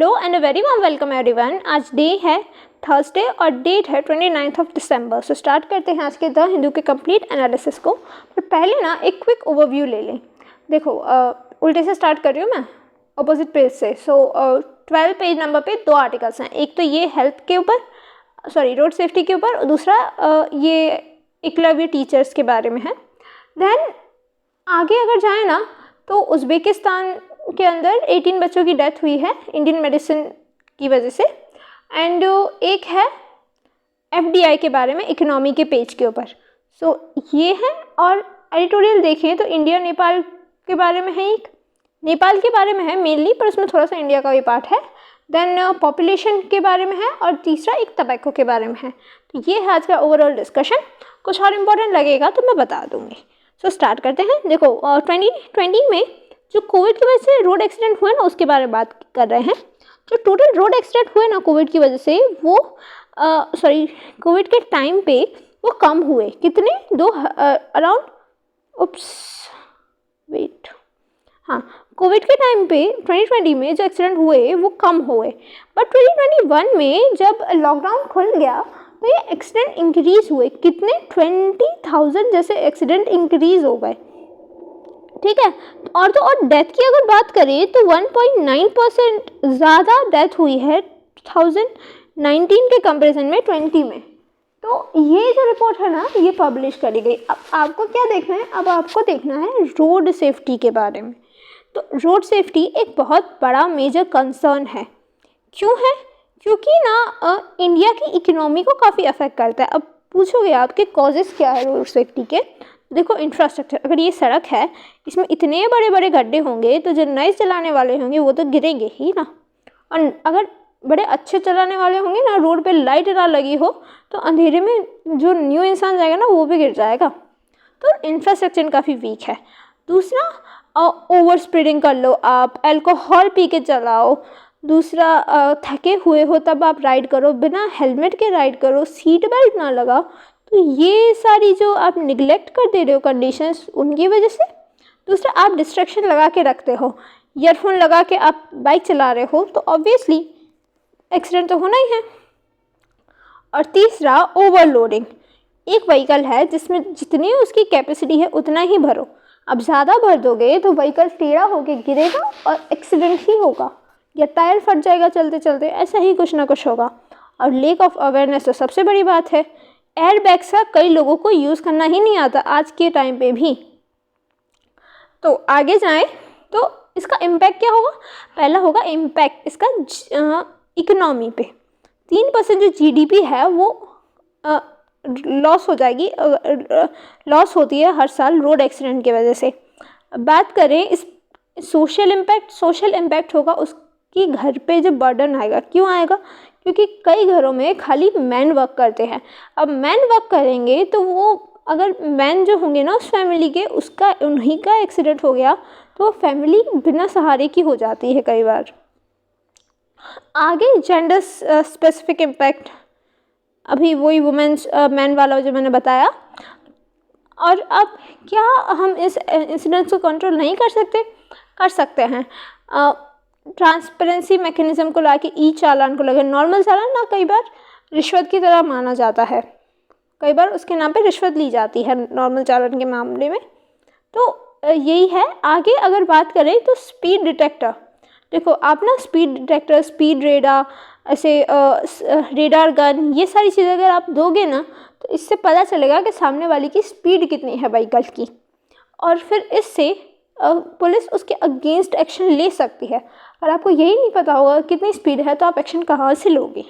Hello and a very warm welcome everyone. आज day है Thursday और डेट है 29 दिसंबर। सो स्टार्ट करते हैं आज के द हिंदू के कंप्लीट एनालिसिस को। पर पहले ना एक क्विक ओवरव्यू ले लें। देखो उल्टे से स्टार्ट कर रही हूँ मैं, अपोजिट पेज से। सो 12 पेज नंबर पे दो आर्टिकल्स हैं। एक तो ये हेल्थ के ऊपर, सॉरी रोड सेफ्टी के ऊपर, और दूसरा ये एकलव्य टीचर्स के बारे में है। देन आगे अगर जाए ना तो उज़्बेकिस्तान के अंदर 18 बच्चों की डेथ हुई है इंडियन मेडिसिन की वजह से। एंड एक है एफडीआई के बारे में इकोनॉमी के पेज के ऊपर। सो ये है। और एडिटोरियल देखें तो इंडिया नेपाल के बारे में है, एक नेपाल के बारे में है मेनली, पर उसमें थोड़ा सा इंडिया का भी पार्ट है। देन पॉपुलेशन के बारे में है और तीसरा एक टबैको के बारे में है। तो ये है आज का ओवरऑल डिस्कशन। कुछ और इम्पोर्टेंट लगेगा तो मैं बता दूंगी। सो स्टार्ट करते हैं। देखो 2020 में जो कोविड की वजह से रोड एक्सीडेंट हुए ना उसके बारे में बात कर रहे हैं। जो टोटल रोड एक्सीडेंट हुए ना कोविड की वजह से वो कोविड के टाइम पे वो कम हुए। कितने? अराउंड कोविड के टाइम पे 2020 में जो एक्सीडेंट हुए वो कम हुए। बट 2021 में जब लॉकडाउन खुल गया तो ये एक्सीडेंट इंक्रीज हुए। कितने? 20,000 जैसे एक्सीडेंट इंक्रीज हो गए। ठीक है। और डेथ की अगर बात करें तो 1.9% ज़्यादा डेथ हुई है 2019 के कंपैरिजन में 20 में। तो ये जो रिपोर्ट है ना ये पब्लिश करी गई। अब आपको क्या देखना है? अब आपको देखना है रोड सेफ्टी के बारे में। तो रोड सेफ्टी एक बहुत बड़ा मेजर कंसर्न है। क्यों है? क्योंकि ना इंडिया की इकोनॉमी को काफ़ी अफेक्ट करता है। अब पूछोगे आपके कॉजेज़ क्या है रोड सेफ्टी के? देखो इंफ्रास्ट्रक्चर, अगर ये सड़क है इसमें इतने बड़े बड़े गड्ढे होंगे तो जो नए चलाने वाले होंगे वो तो गिरेंगे ही ना। और अगर बड़े अच्छे चलाने वाले होंगे ना, रोड पे लाइट ना लगी हो तो अंधेरे में जो न्यू इंसान जाएगा ना वो भी गिर जाएगा। तो इंफ्रास्ट्रक्चर काफ़ी वीक है। दूसरा ओवर स्पीडिंग कर लो, आप अल्कोहल पी के चलाओ। दूसरा थके हुए हो तब आप राइड करो, बिना हेलमेट के राइड करो, सीट बेल्ट ना लगाओ। तो ये सारी जो आप निगलेक्ट कर दे रहे हो कंडीशंस उनकी वजह से। दूसरा आप डिस्ट्रैक्शन लगा के रखते हो, ईयरफोन लगा के आप बाइक चला रहे हो तो ऑब्वियसली एक्सीडेंट तो होना ही है। और तीसरा ओवरलोडिंग। एक व्हीकल है जिसमें जितनी उसकी कैपेसिटी है उतना ही भरो। अब ज़्यादा भर दोगे तो व्हीकल टेढ़ा होके गिरेगा और एक्सीडेंट ही होगा, या टायर फट जाएगा चलते चलते, ऐसा ही कुछ ना कुछ होगा। और लेक ऑफ अवेयरनेस तो सबसे बड़ी बात है। एयरबैग्स का कई लोगों को यूज़ करना ही नहीं आता आज के टाइम पे भी। तो आगे जाएं तो इसका इम्पैक्ट क्या होगा? पहला होगा इम्पैक्ट इसका इकोनॉमी पे। 3% जो जीडीपी है वो लॉस हो जाएगी, लॉस होती है हर साल रोड एक्सीडेंट की वजह से। बात करें इस सोशल इम्पैक्ट होगा उसकी घर पे जो बर्डन आएगा। क्यों आएगा? क्योंकि कई घरों में खाली मैन वर्क करते हैं। अब मैन वर्क करेंगे तो वो अगर मैन जो होंगे ना उस फैमिली के, उसका उन्हीं का एक्सीडेंट हो गया तो फैमिली बिना सहारे की हो जाती है कई बार। आगे जेंडर स्पेसिफिक इम्पैक्ट, अभी वही वुमेन्स मैन वाला जो मैंने बताया। और अब क्या हम इस इंसिडेंट्स को कंट्रोल नहीं कर सकते? कर सकते हैं। ट्रांसपेरेंसी मैकेनिज्म को लाके ई चालान को लगे। नॉर्मल चालान ना कई बार रिश्वत की तरह माना जाता है, कई बार उसके नाम पे रिश्वत ली जाती है नॉर्मल चालान के मामले में। तो यही है। आगे अगर बात करें तो स्पीड डिटेक्टर। देखो आप ना स्पीड डिटेक्टर, स्पीड रेडार, ऐसे रेडार गन, ये सारी चीज़ें अगर आप दोगे ना तो इससे पता चलेगा कि सामने वाले की स्पीड कितनी है व्हीकल की, और फिर इससे पुलिस उसके अगेंस्ट एक्शन ले सकती है। और आपको यही नहीं पता होगा कितनी स्पीड है तो आप एक्शन कहाँ से लोगे।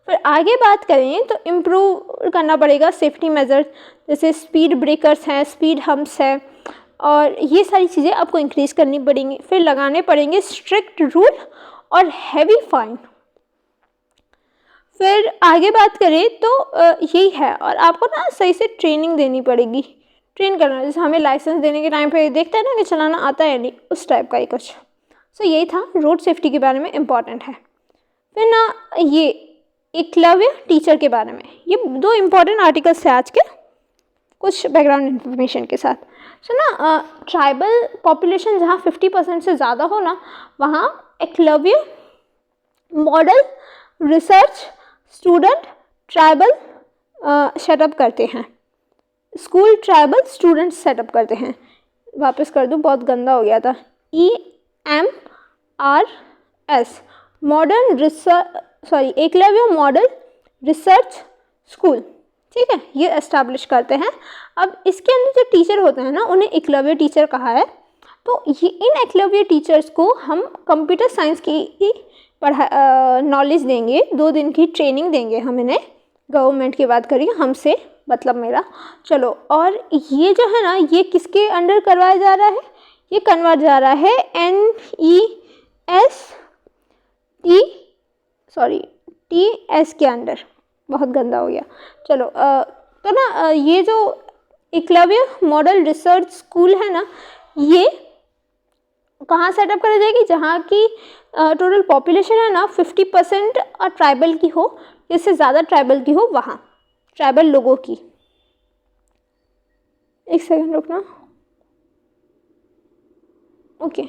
फिर आगे बात करें तो इम्प्रूव करना पड़ेगा सेफ्टी मेजर्स, जैसे स्पीड ब्रेकर्स हैं, स्पीड हम्प्स है, और ये सारी चीज़ें आपको इंक्रीज़ करनी पड़ेंगी। फिर लगाने पड़ेंगे स्ट्रिक्ट रूल और हैवी फाइन। फिर आगे बात करें तो यही है। और आपको ना सही से ट्रेनिंग देनी पड़ेगी, ट्रेन करना, जैसे हमें लाइसेंस देने के टाइम पे देखते हैं ना कि चलाना आता है नहीं, उस टाइप का ही कुछ। सो यही था रोड सेफ्टी के बारे में इम्पॉर्टेंट है। फिर ना ये एकलव्य टीचर के बारे में, ये दो इम्पॉर्टेंट आर्टिकल्स थे आज के। कुछ बैकग्राउंड इन्फॉर्मेशन के साथ। सो ना ट्राइबल पॉपुलेशन जहाँ 50% से ज़्यादा हो ना, वहाँ Eklavya model research student tribal setup करते हैं, स्कूल ट्राइबल स्टूडेंट्स सेटअप करते हैं। वापस कर दूँ, बहुत गंदा हो गया था। EMRS modern research Eklavya model research school, ठीक है, ये एस्टैब्लिश करते हैं। अब इसके अंदर जो टीचर होते हैं ना, उन्हें एकलव्य टीचर कहा है। तो ये इन एकलव्य टीचर्स को हम कंप्यूटर साइंस की नॉलेज देंगे, 2 दिन की ट्रेनिंग देंगे हम इन्हें। गवर्नमेंट की बात करिए, हमसे मतलब मेरा। चलो, और ये जो है ना, ये किसके अंडर करवाया जा रहा है? ये कन्वर्ट जा रहा है TS के अंडर। बहुत गंदा हो गया। चलो, तो ना ये जो एकलव्य मॉडल रिसर्च स्कूल है ना, ये कहाँ सेटअप करी जाएगी? जहाँ की टोटल पॉपुलेशन है ना 50% ट्राइबल की हो, इससे ज़्यादा ट्राइबल की हो, वहाँ ट्राइबल लोगों की। एक सेकंड रुकना। ओके,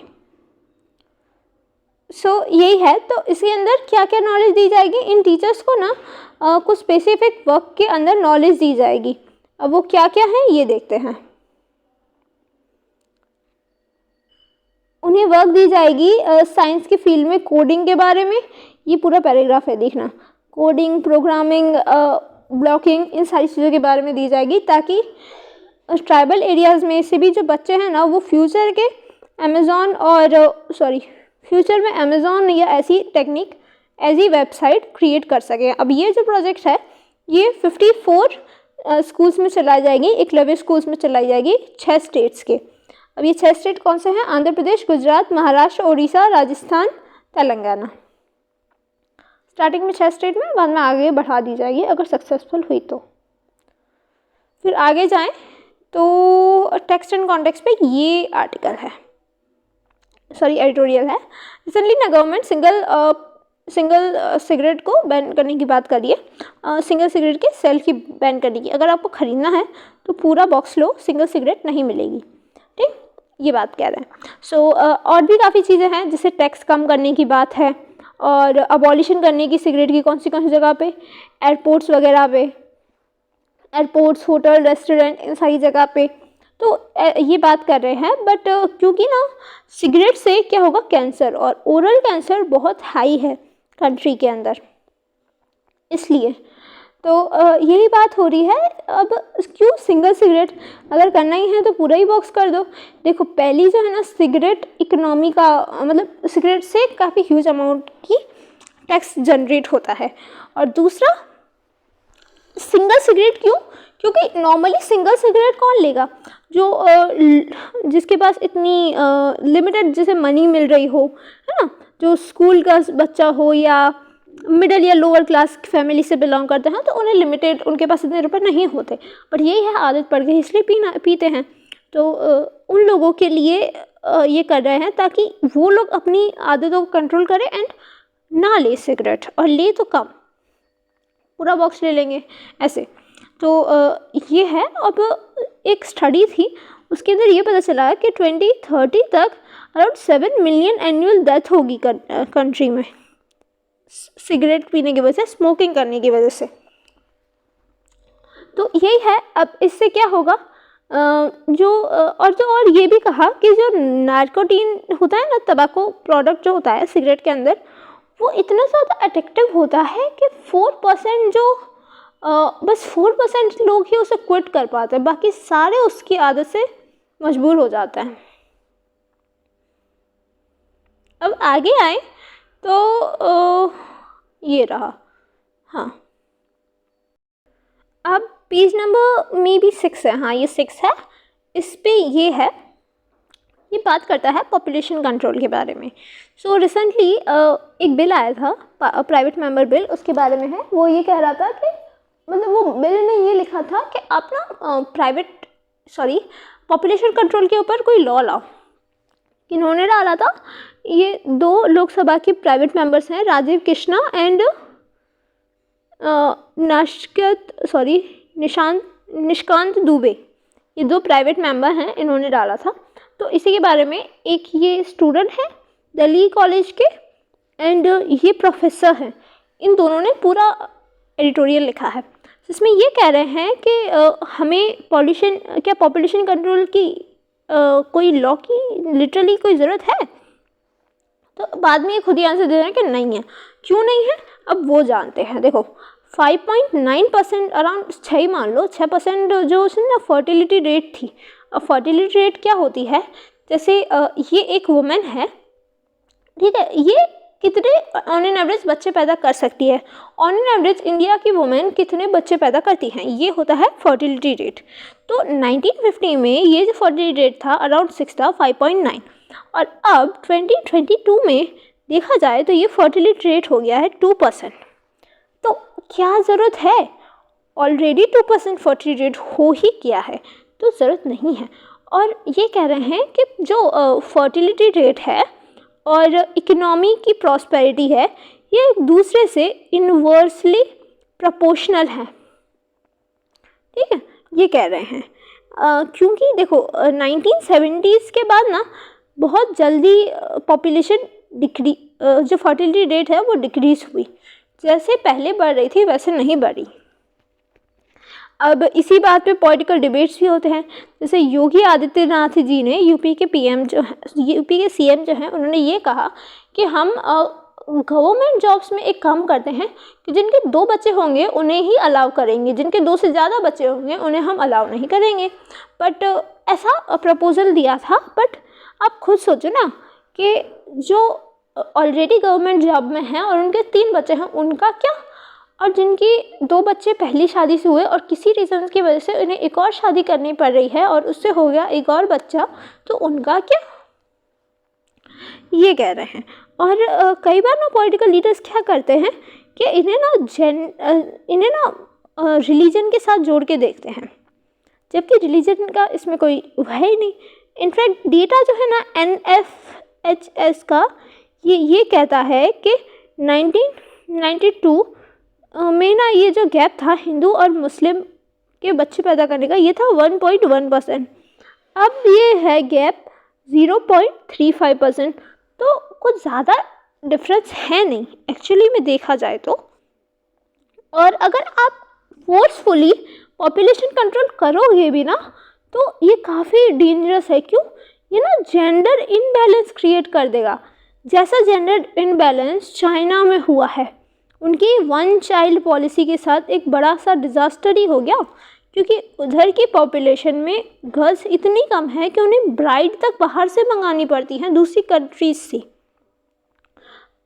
सो यही है। तो इसके अंदर क्या क्या नॉलेज दी जाएगी? इन टीचर्स को ना कुछ स्पेसिफिक वर्क के अंदर नॉलेज दी जाएगी। अब वो क्या क्या है ये देखते हैं। उन्हें वर्क दी जाएगी साइंस के फील्ड में कोडिंग के बारे में। ये पूरा पैराग्राफ है, देखना। कोडिंग, प्रोग्रामिंग, ब्लॉकिंग, इन सारी चीज़ों के बारे में दी जाएगी, ताकि ट्राइबल एरियाज़ में से भी जो बच्चे हैं ना, वो फ्यूचर में अमेज़ॉन या ऐसी टेक्निक, ऐसी वेबसाइट क्रिएट कर सकें। अब ये जो प्रोजेक्ट है, ये 54 स्कूल्स में चलाई जाएगी, एकलव्य स्कूल्स में चलाई जाएगी, 6 स्टेट्स के। अब ये 6 स्टेट कौन से हैं? आंध्र प्रदेश, गुजरात, महाराष्ट्र, उड़ीसा, राजस्थान, तेलंगाना। स्टार्टिंग में 6 स्टेट में, बाद में आगे बढ़ा दी जाएगी अगर सक्सेसफुल हुई तो। फिर आगे जाएं तो टेक्स्ट एंड कॉन्टेक्स्ट पे ये आर्टिकल है, एडिटोरियल है। रिसेंटली ना गवर्नमेंट सिंगल सिगरेट को बैन करने की बात कर रही है, सिंगल सिगरेट के सेल की बैन करने की। अगर आपको ख़रीदना है तो पूरा बॉक्स लो, सिंगल सिगरेट नहीं मिलेगी, ठीक, ये बात कह रहे हैं। सो और भी काफ़ी चीज़ें हैं, जैसे टैक्स कम करने की बात है, और अबॉलिशन करने की सिगरेट की कौन सी जगह पे? एयरपोर्ट्स वगैरह पे, एयरपोर्ट्स, होटल, रेस्टोरेंट, इन सारी जगह पे तो ये बात कर रहे हैं। बट क्योंकि ना सिगरेट से क्या होगा? कैंसर, और ओरल कैंसर बहुत हाई है कंट्री के अंदर, इसलिए तो यही बात हो रही है। अब क्यों सिंगल सिगरेट? अगर करना ही है तो पूरा ही बॉक्स कर दो। देखो, पहली जो है ना, सिगरेट इकोनॉमी का मतलब सिगरेट से काफ़ी ह्यूज अमाउंट की टैक्स जनरेट होता है। और दूसरा, सिंगल सिगरेट क्यों? क्योंकि नॉर्मली सिंगल सिगरेट कौन लेगा? जो जिसके पास इतनी लिमिटेड जैसे मनी मिल रही हो, है ना, जो स्कूल का बच्चा हो या मिडिल या लोअर क्लास फैमिली से बिलोंग करते हैं, तो उन्हें लिमिटेड, उनके पास इतने रुपए नहीं होते, बट यही है, आदत पड़ गई इसलिए पीते हैं। तो उन लोगों के लिए ये कर रहे हैं ताकि वो लोग अपनी आदतों को कंट्रोल करें एंड ना ले सिगरेट, और ले तो कम, पूरा बॉक्स ले लेंगे ऐसे। तो ये है। अब एक स्टडी थी, उसके अंदर ये पता चला कि 2030 तक अराउंड 7 मिलियन एनुअल डेथ होगी कंट्री में, सिगरेट पीने की वजह से, स्मोकिंग करने की वजह से। तो यही है। अब इससे क्या होगा? और ये भी कहा कि जो नार्कोटीन होता है ना, तंबाकू प्रोडक्ट जो होता है सिगरेट के अंदर, वो इतना ज़्यादा अट्रैक्टिव होता है कि 4% जो बस 4% लोग ही उसे क्विट कर पाते हैं, बाकी सारे उसकी आदत से मजबूर हो जाते हैं। अब आगे आए तो ये रहा, हाँ, अब पेज नंबर मे बी 6 है, हाँ ये 6 है। इस पे ये है, ये बात करता है पॉपुलेशन कंट्रोल के बारे में। सो रिसेंटली एक बिल आया था, प्राइवेट मेंबर बिल, उसके बारे में है। वो ये कह रहा था कि मतलब वो बिल में ये लिखा था कि आप ना पॉपुलेशन कंट्रोल के ऊपर कोई लॉ लाओ। किन्होंने डाला था? ये 2 लोकसभा के प्राइवेट मेंबर्स हैं, राजीव कृष्णा एंड निष्कांत दुबे, ये 2 प्राइवेट मेंबर हैं, इन्होंने डाला था। तो इसी के बारे में एक ये स्टूडेंट है दिल्ली कॉलेज के एंड ये प्रोफेसर हैं, इन दोनों ने पूरा एडिटोरियल लिखा है जिसमें ये कह रहे हैं कि हमें पॉपुलेशन कंट्रोल की कोई लॉ की लिटरली कोई ज़रूरत है। तो बाद में ये खुद ही आंसर दे रहे हैं कि नहीं है। क्यों नहीं है अब वो जानते हैं। देखो 5.9% अराउंड 6 मान लो 6% जो उसने ना फर्टिलिटी रेट थी। अब फर्टिलिटी रेट क्या होती है, जैसे ये एक वुमेन है, ठीक है, ये कितने ऑन एन एवरेज बच्चे पैदा कर सकती है। ऑन एन एवरेज इंडिया की वुमेन कितने बच्चे पैदा करती हैं, ये होता है फर्टिलिटी रेट। तो 1950 में ये जो फर्टिलिटी रेट था अराउंड 6 था 5.9, और अब 2022 में देखा जाए तो ये फर्टिलिटी रेट हो गया है 2%। तो क्या ज़रूरत है, ऑलरेडी 2% फर्टिलिटी रेट हो ही गया है, तो ज़रूरत नहीं है। और ये कह रहे हैं कि जो फर्टिलिटी रेट है और इकोनॉमी की प्रॉस्पेरिटी है, ये एक दूसरे से इन्वर्सली प्रोपोर्शनल है, ठीक है, ये कह रहे हैं। क्योंकि देखो 1970s के बाद ना बहुत जल्दी पॉपुलेशन जो फर्टिलिटी रेट है वो डिक्रीज हुई, जैसे पहले बढ़ रही थी वैसे नहीं बढ़ी। अब इसी बात पे पॉलिटिकल डिबेट्स भी होते हैं। जैसे योगी आदित्यनाथ जी ने यूपी के सीएम जो हैं उन्होंने ये कहा कि हम गवर्नमेंट जॉब्स में एक काम करते हैं कि जिनके 2 बच्चे होंगे उन्हें ही अलाउ करेंगे, जिनके 2 से ज़्यादा बच्चे होंगे उन्हें हम अलाउ नहीं करेंगे। बट ऐसा प्रपोजल दिया था। बट आप खुद सोचो ना कि जो ऑलरेडी गवर्नमेंट जॉब में हैं और उनके 3 बच्चे हैं उनका क्या, और जिनकी 2 बच्चे पहली शादी से हुए और किसी रीज़न की वजह से उन्हें एक और शादी करनी पड़ रही है और उससे हो गया एक और बच्चा, तो उनका क्या, ये कह रहे हैं। और कई बार ना पॉलिटिकल लीडर्स क्या करते हैं कि इन्हें ना रिलीजन के साथ जोड़ के देखते हैं, जबकि रिलीजन का इसमें कोई है ही नहीं। इनफैक्ट डेटा जो है ना NFHS का ये कहता है कि 1992 में ना ये जो गैप था हिंदू और मुस्लिम के बच्चे पैदा करने का, ये था 1.1%। अब ये है गैप 0.35%। तो कुछ ज़्यादा डिफरेंस है नहीं एक्चुअली में देखा जाए तो। और अगर आप फोर्सफुली पॉपुलेशन कंट्रोल करोगे भी ना तो ये काफ़ी डेंजरस है। क्यों, ये ना जेंडर इनबैलेंस क्रिएट कर देगा, जैसा जेंडर इनबैलेंस चाइना में हुआ है। उनकी 1 चाइल्ड पॉलिसी के साथ एक बड़ा सा डिज़ास्टर ही हो गया, क्योंकि उधर की पॉपुलेशन में गर्ल्स इतनी कम है कि उन्हें ब्राइड तक बाहर से मंगानी पड़ती हैं दूसरी कंट्रीज से।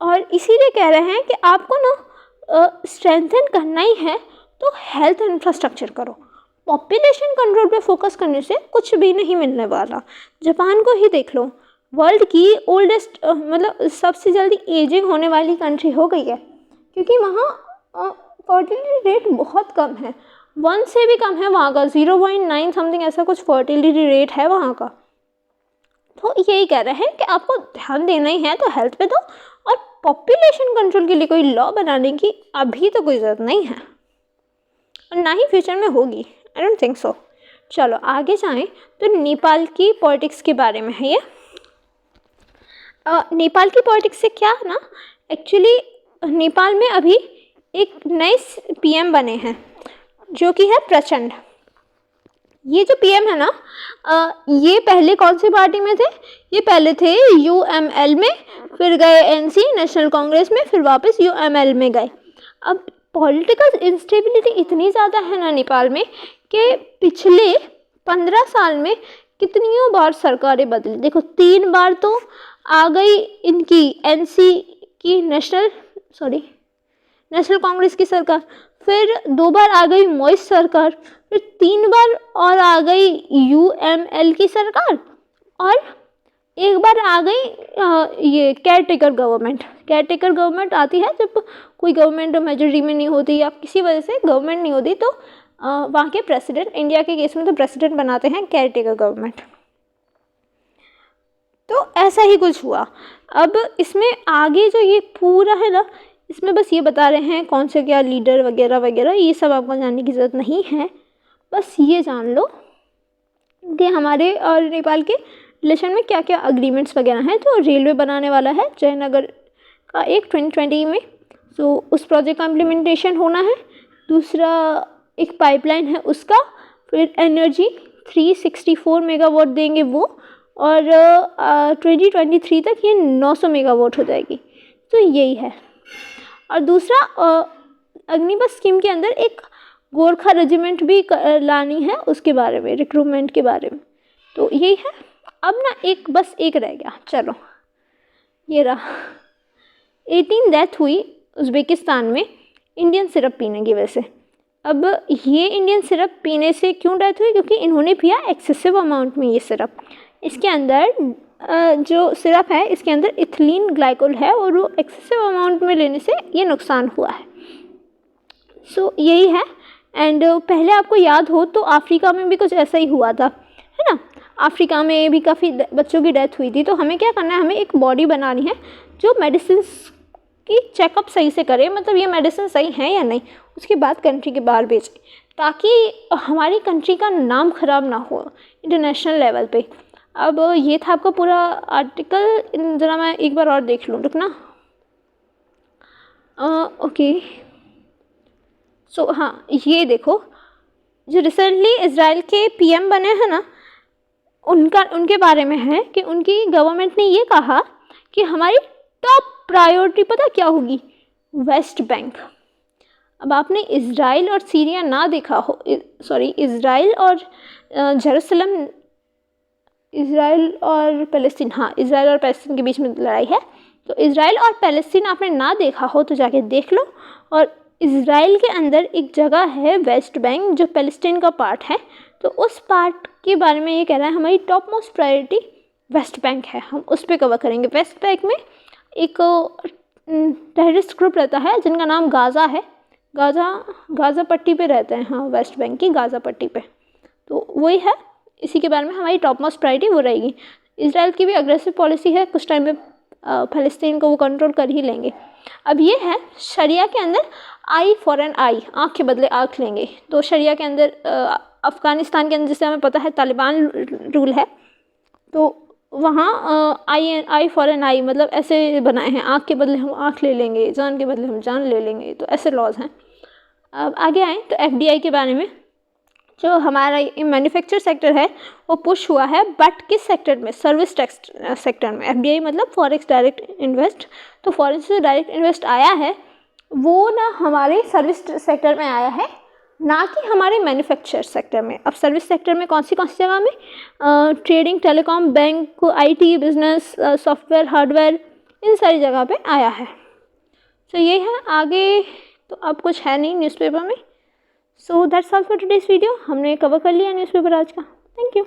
और इसीलिए कह रहे हैं कि आपको ना स्ट्रेंथन करना ही है तो हेल्थ इंफ्रास्ट्रक्चर करो। पॉपुलेशन कंट्रोल पे फोकस करने से कुछ भी नहीं मिलने वाला। जापान को ही देख लो, वर्ल्ड की ओल्डेस्ट मतलब सबसे जल्दी एजिंग होने वाली कंट्री हो गई है, क्योंकि वहाँ फर्टिलिटी रेट बहुत कम है, 1 से भी कम है वहाँ का, 0.9 समथिंग ऐसा कुछ फर्टिलिटी रेट है वहाँ का। तो यही कह रहे हैं कि आपको ध्यान देना ही है तो हेल्थ पे दो, और पॉपुलेशन कंट्रोल के लिए कोई लॉ बनाने की अभी तो कोई ज़रूरत नहीं है और ना ही फ्यूचर में होगी। I don't think so. चलो आगे जाएं तो नेपाल की पॉलिटिक्स के बारे में है ये। नेपाल की पॉलिटिक्स से क्या है ना, एक्चुअली नेपाल में अभी एक नए PM बने हैं जो कि है प्रचंड। ये जो PM है ना ये पहले कौन सी पार्टी में थे, ये पहले थे UML में, फिर गए NC नेशनल कांग्रेस में, फिर वापस UML में गए। अब पॉलिटिकल इंस्टेबिलिटी इतनी ज़्यादा है ना नेपाल में कि पिछले 15 साल में कितनियों बार सरकारें बदली। देखो 3 बार तो आ गई इनकी NC की नेशनल कांग्रेस की सरकार, फिर 2 बार आ गई मोइस सरकार, फिर 3 बार और आ गई UML की सरकार, और एक बार आ गई ये केयरटेकर गवर्नमेंट आती है जब कोई गवर्नमेंट मेजॉरिटी में नहीं होती या किसी वजह से गवर्नमेंट नहीं होती, तो वहाँ के प्रेसिडेंट, इंडिया के केस में तो प्रेसिडेंट बनाते हैं केयरटेकर गवर्नमेंट। तो ऐसा ही कुछ हुआ। अब इसमें आगे जो ये पूरा है ना, इसमें बस ये बता रहे हैं कौन से क्या लीडर वगैरह वगैरह, ये सब आपको जानने की ज़रूरत नहीं है। बस ये जान लो कि हमारे और नेपाल के रिलेशन में क्या क्या अग्रीमेंट्स वगैरह हैं। तो रेलवे बनाने वाला है जयनगर का एक 2020 में, तो उस प्रोजेक्ट का इम्प्लीमेंटेशन होना है। दूसरा एक पाइपलाइन है उसका, फिर एनर्जी 364 मेगावाट देंगे वो, और 2023 तक ये 900 मेगावाट हो जाएगी। तो यही है। और दूसरा अग्निपथ स्कीम के अंदर एक गोरखा रेजिमेंट भी लानी है, उसके बारे में, रिक्रूटमेंट के बारे में। तो यही है। अब ना बस एक रह गया, चलो ये रहा। 18 डेथ हुई उज़्बेकिस्तान में इंडियन सिरप पीने की वजह से। अब ये इंडियन सिरप पीने से क्यों डेथ हुई? क्योंकि इन्होंने पिया एक्सेसिव अमाउंट में ये सिरप। इसके अंदर जो सिरप है इसके अंदर इथिलीन ग्लाइकोल है, और वो एक्सेसिव अमाउंट में लेने से ये नुकसान हुआ है। सो यही है। एंड पहले आपको याद हो तो अफ्रीका में भी कुछ ऐसा ही हुआ था, है ना। अफ्रीका में भी काफ़ी बच्चों की डेथ हुई थी। तो हमें क्या करना है, हमें एक बॉडी बनानी है जो मेडिसिन की चेकअप सही से करे, मतलब ये मेडिसिन सही है या नहीं, उसके बाद कंट्री के बाहर भेजें, ताकि हमारी कंट्री का नाम ख़राब ना हो इंटरनेशनल लेवल पे। अब ये था आपका पूरा आर्टिकल। ज़रा मैं एक बार और देख लूँ, रुकना। ओके, सो हाँ, ये देखो, जो रिसेंटली इजराइल के पीएम बने हैं ना, उनके बारे में है कि उनकी गवर्नमेंट ने ये कहा कि हमारी टॉप प्रायोरिटी पता क्या होगी? West Bank. अब आपने इजराइल और सीरिया ना देखा हो, सॉरी, इजराइल और जेरूसलम, इजराइल और पैलेस्टीन, हाँ, इजराइल और पैलेस्टीन के बीच में लड़ाई है। तो इजराइल और पैलेस्टीन आपने ना देखा हो तो जाके देख लो। और इजराइल के अंदर एक जगह है वेस्ट बैंक, जो पैलेस्टीन का पार्ट है। तो उस पार्ट के बारे में ये कह रहा है हमारी top most priority West Bank है, हम उस पर कवर करेंगे। वेस्ट बैंक में एक टेररिस्ट ग्रुप रहता है जिनका नाम गाज़ा है। गाज़ा पट्टी पे रहते हैं, हाँ, वेस्ट बैंक की गाज़ा पट्टी पे। तो वही है, इसी के बारे में हमारी टॉप मोस्ट प्रायोरिटी वो रहेगी। इजराइल की भी अग्रेसिव पॉलिसी है, कुछ टाइम में फ़लस्तीन को वो कंट्रोल कर ही लेंगे। अब ये है शरिया के अंदर आई फॉर एन आई, आँख के बदले आँख लेंगे। तो शरिया के अंदर अफ़गानिस्तान के अंदर जैसे हमें पता है तालिबान रूल है, तो वहाँ आई फॉर एन आई मतलब ऐसे बनाए हैं, आँख के बदले हम आँख ले लेंगे, जान के बदले हम जान ले लेंगे। तो ऐसे लॉज हैं। अब आगे आएँ तो एफडीआई के बारे में। जो हमारा मैन्युफैक्चर सेक्टर है वो पुश हुआ है, बट किस सेक्टर में? सर्विस टैक्स सेक्टर में। एफडीआई मतलब फॉरेक्स डायरेक्ट इन्वेस्ट। तो फॉरेन से डायरेक्ट इन्वेस्ट आया है वो ना हमारे सर्विस सेक्टर में आया है, ना कि हमारे मैन्युफैक्चर सेक्टर में। अब सर्विस सेक्टर में कौन सी जगह में? Trading, telecom, bank, IT, business, software, hardware, इन सारी जगह पे आया है। तो ये है। आगे तो अब कुछ है नहीं न्यूज़पेपर में। So that's all for today's video. हमने कवर कर लिया न्यूज़पेपर आज का। Thank you.